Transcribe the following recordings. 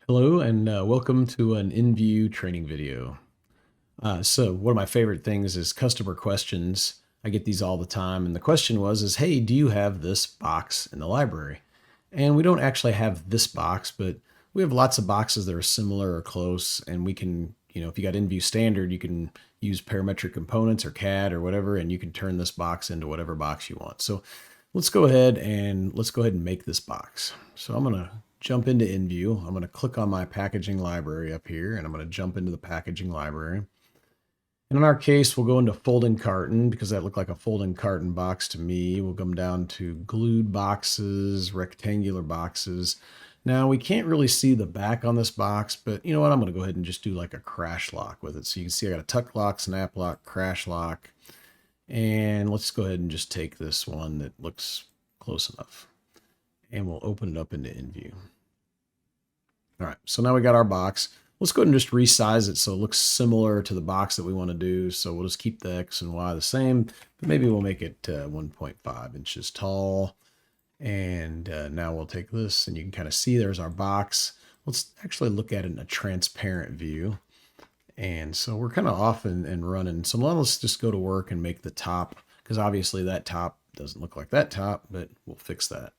Hello and welcome to an EngView training video. So one of my favorite things is customer questions. I get these all the time, and the question was, hey, do you have this box in the library? And we don't actually have this box, but we have lots of boxes that are similar or close, and we can, if you got EngView Standard, you can use parametric components or CAD or whatever, and you can turn this box into whatever box you want. So let's go ahead and make this box. So I'm going to jump into EngView. I'm going to click on my packaging library up here, and I'm going to jump into the packaging library. And in our case, we'll go into folding carton because that looked like a folding carton box to me. We'll come down to glued boxes, rectangular boxes. Now we can't really see the back on this box, but you know what? I'm going to go ahead and just do like a crash lock with it. So you can see I got a tuck lock, snap lock, crash lock. And let's go ahead and just take this one that looks close enough. And we'll open it up into EngView. All right, so now we got our box. Let's go ahead and just resize it so it looks similar to the box that we want to do. So we'll just keep the X and Y the same, but maybe we'll make it 1.5 inches tall. And now we'll take this, and you can kind of see there's our box. Let's actually look at it in a transparent view. And so we're kind of off and running. So let's just go to work and make the top, because obviously that top doesn't look like that top, but we'll fix that.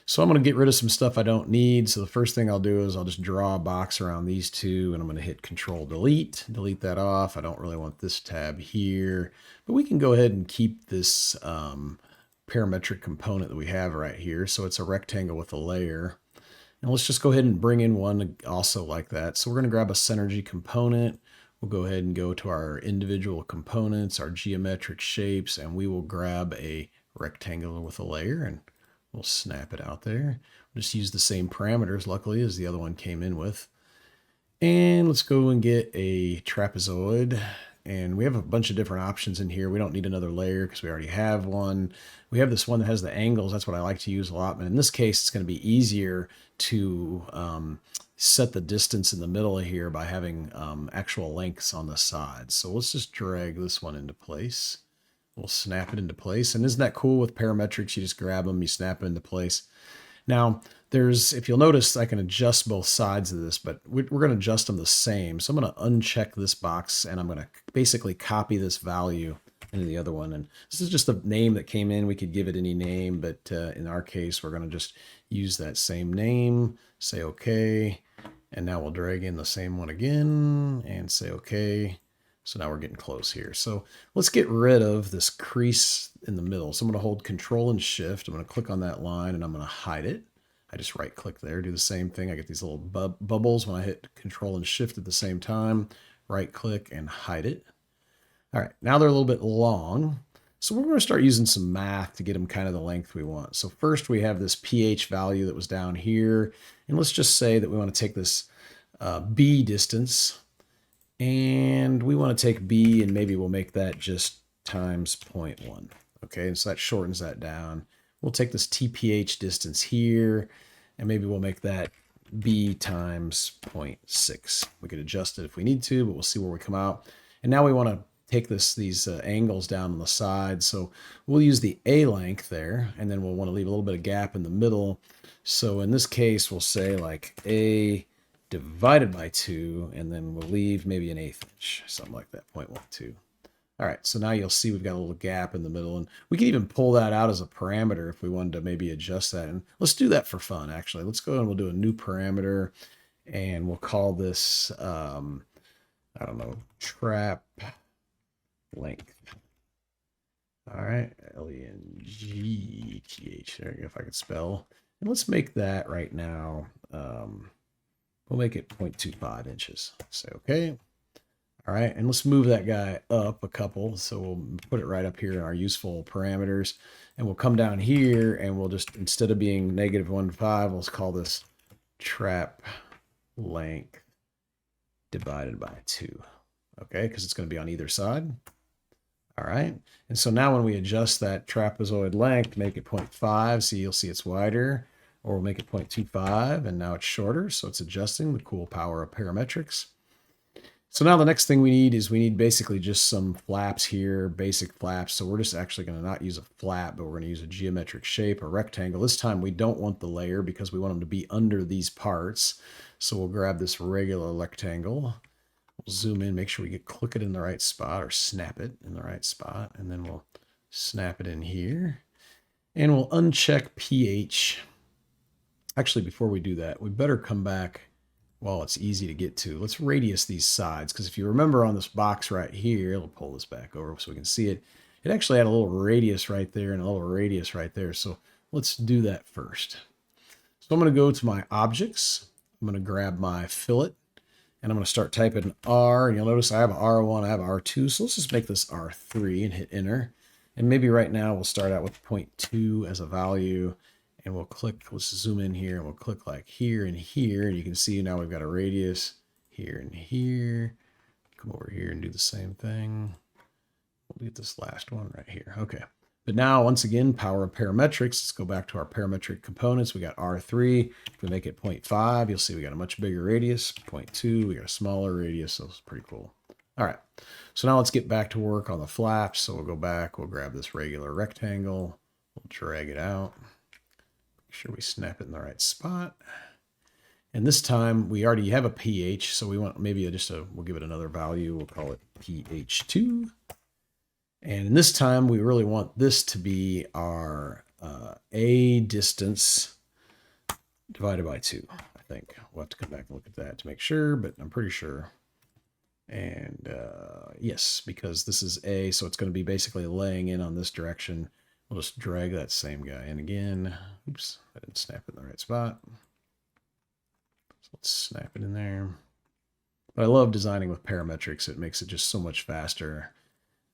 So I'm going to get rid of some stuff I don't need. So the first thing I'll do is I'll just draw a box around these two, and I'm going to hit Control Delete that off. I don't really want this tab here, but we can go ahead and keep this parametric component that we have right here. So it's a rectangle with a layer. And let's just go ahead and bring in one also like that. So we're going to grab a Synergy component. We'll go ahead and go to our individual components, our geometric shapes, and we will grab a rectangle with a layer, and we'll snap it out there. We'll just use the same parameters, luckily, as the other one came in with. And let's go and get a trapezoid. And we have a bunch of different options in here. We don't need another layer because we already have one. We have this one that has the angles. That's what I like to use a lot. But in this case, it's going to be easier to set the distance in the middle here by having actual lengths on the sides. So let's just drag this one into place. We'll snap it into place. And isn't that cool with parametrics? You just grab them, you snap it into place. Now, if you'll notice, I can adjust both sides of this, but we're going to adjust them the same. So I'm going to uncheck this box, and I'm going to basically copy this value into the other one. And this is just the name that came in. We could give it any name, but in our case, we're going to just use that same name, say OK. And now we'll drag in the same one again and say OK. So now we're getting close here. So let's get rid of this crease in the middle. So I'm going to hold Control and Shift. I'm going to click on that line, and I'm going to hide it. I just right click there, do the same thing. I get these little bubbles when I hit Control and Shift at the same time. Right click and hide it. All right, now they're a little bit long. So we're going to start using some math to get them kind of the length we want. So first we have this pH value that was down here. And let's just say that we want to take this B distance. And we want to take B, and maybe we'll make that just times 0.1. Okay, and so that shortens that down. We'll take this TPH distance here, and maybe we'll make that B times 0.6. We could adjust it if we need to, but we'll see where we come out. And now we want to take these angles down on the side. So we'll use the A length there, and then we'll want to leave a little bit of gap in the middle. So in this case, we'll say like A divided by 2, and then we'll leave maybe an 1/8 inch, something like that, 0.12. All right, so now you'll see we've got a little gap in the middle, and we can even pull that out as a parameter if we wanted to maybe adjust that. And let's do that for fun, actually. Let's go and we'll do a new parameter, and we'll call this, I don't know, trap length. All right, Length. There you go, if I could spell. And let's make that right now. We'll make it 0.25 inches. Say okay. All right, and let's move that guy up a couple. So we'll put it right up here in our useful parameters. And we'll come down here, and we'll just, instead of being -1.5, let's call this trap length divided by 2. Okay, because it's going to be on either side. All right, and so now when we adjust that trapezoid length, make it 0.5, so you'll see it's wider. Or we'll make it 0.25, and now it's shorter, so it's adjusting, the cool power of parametrics. So now the next thing we need basically just some flaps here, basic flaps. So we're just actually going to not use a flap, but we're going to use a geometric shape, a rectangle. This time we don't want the layer because we want them to be under these parts. So we'll grab this regular rectangle. We'll zoom in, make sure we click it in the right spot or snap it in the right spot. And then we'll snap it in here. And we'll uncheck pH. Actually, before we do that, we better come back while it's easy to get to. Let's radius these sides, because if you remember on this box right here, it'll pull this back over so we can see it. It actually had a little radius right there and a little radius right there. So let's do that first. So I'm going to go to my objects. I'm going to grab my fillet and I'm going to start typing R. And you'll notice I have R1, I have R2. So let's just make this R3 and hit enter. And maybe right now we'll start out with 0.2 as a value. And we'll click, let's zoom in here and we'll click like here and here. And you can see now we've got a radius here and here. Come over here and do the same thing. We'll get this last one right here. Okay. But now, once again, power of parametrics. Let's go back to our parametric components. We got R3. If we make it 0.5, you'll see we got a much bigger radius. 0.2, we got a smaller radius. So it's pretty cool. All right. So now let's get back to work on the flaps. So we'll go back. We'll grab this regular rectangle. We'll drag it out. Make sure we snap it in the right spot. And this time we already have a pH, so we want maybe we'll give it another value. We'll call it pH2. And this time we really want this to be our A distance divided by 2. I think we'll have to come back and look at that to make sure, but I'm pretty sure. And yes, because this is A, so it's going to be basically laying in on this direction. We'll just drag that same guy in again. Oops, I didn't snap it in the right spot. So let's snap it in there. But I love designing with parametrics. It makes it just so much faster.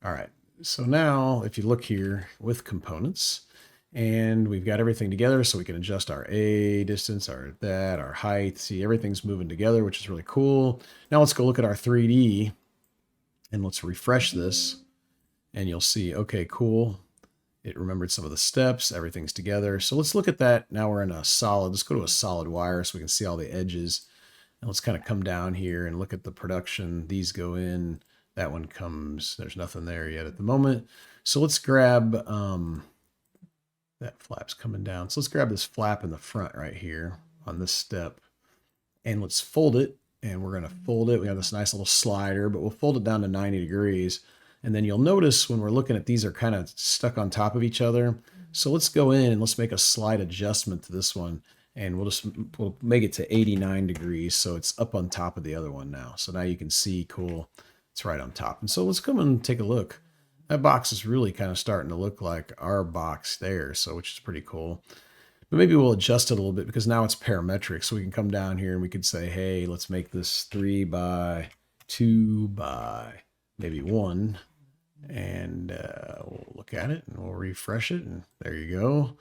All right, so now if you look here with components, and we've got everything together so we can adjust our A distance, our height. See, everything's moving together, which is really cool. Now let's go look at our 3D, and let's refresh this, and you'll see, okay, cool. It remembered some of the steps, everything's together. So let's look at that. Now we're in a solid, let's go to a solid wire so we can see all the edges. And let's kind of come down here and look at the production. These go in, that one comes, there's nothing there yet at the moment. So let's grab, that flap's coming down. So let's grab this flap in the front right here on this step. And let's fold it. And we're gonna fold it. We have this nice little slider, but we'll fold it down to 90 degrees. And then you'll notice when we're looking at these are kind of stuck on top of each other. So let's go in and let's make a slight adjustment to this one. And we'll make it to 89 degrees. So it's up on top of the other one now. So now you can see, cool, it's right on top. And so let's come and take a look. That box is really kind of starting to look like our box there. So which is pretty cool. But maybe we'll adjust it a little bit because now it's parametric. So we can come down here and we could say, hey, let's make this 3 by 2 by maybe 1. And we'll look at it and we'll refresh it. And there you go.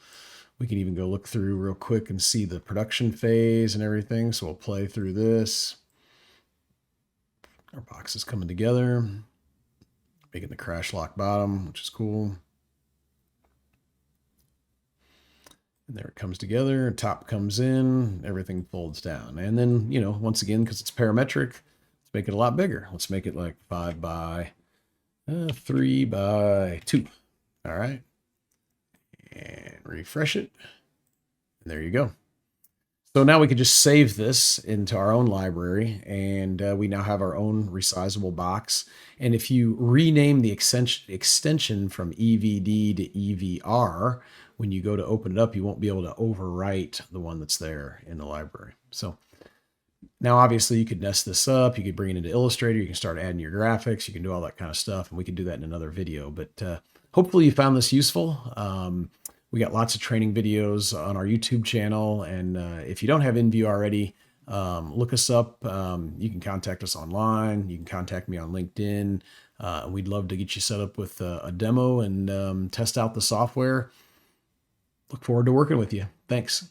We can even go look through real quick and see the production phase and everything. So we'll play through this. Our box is coming together, making the crash lock bottom, which is cool. And there it comes together, top comes in, everything folds down. And then, you know, once again, because it's parametric, let's make it a lot bigger. Let's make it like 5 by 3 by 2. All right. And refresh it. And there you go. So now we can just save this into our own library, and we now have our own resizable box. And if you rename the extension from EVD to EVR, when you go to open it up, you won't be able to overwrite the one that's there in the library. So now obviously you could nest this up, you could bring it into Illustrator, you can start adding your graphics, you can do all that kind of stuff, and we can do that in another video. But hopefully you found this useful. We got lots of training videos on our YouTube channel, and if you don't have EngView already, look us up. You can contact us online. You can contact me on LinkedIn. We'd love to get you set up with a demo and test out the software. Look forward to working with you. Thanks.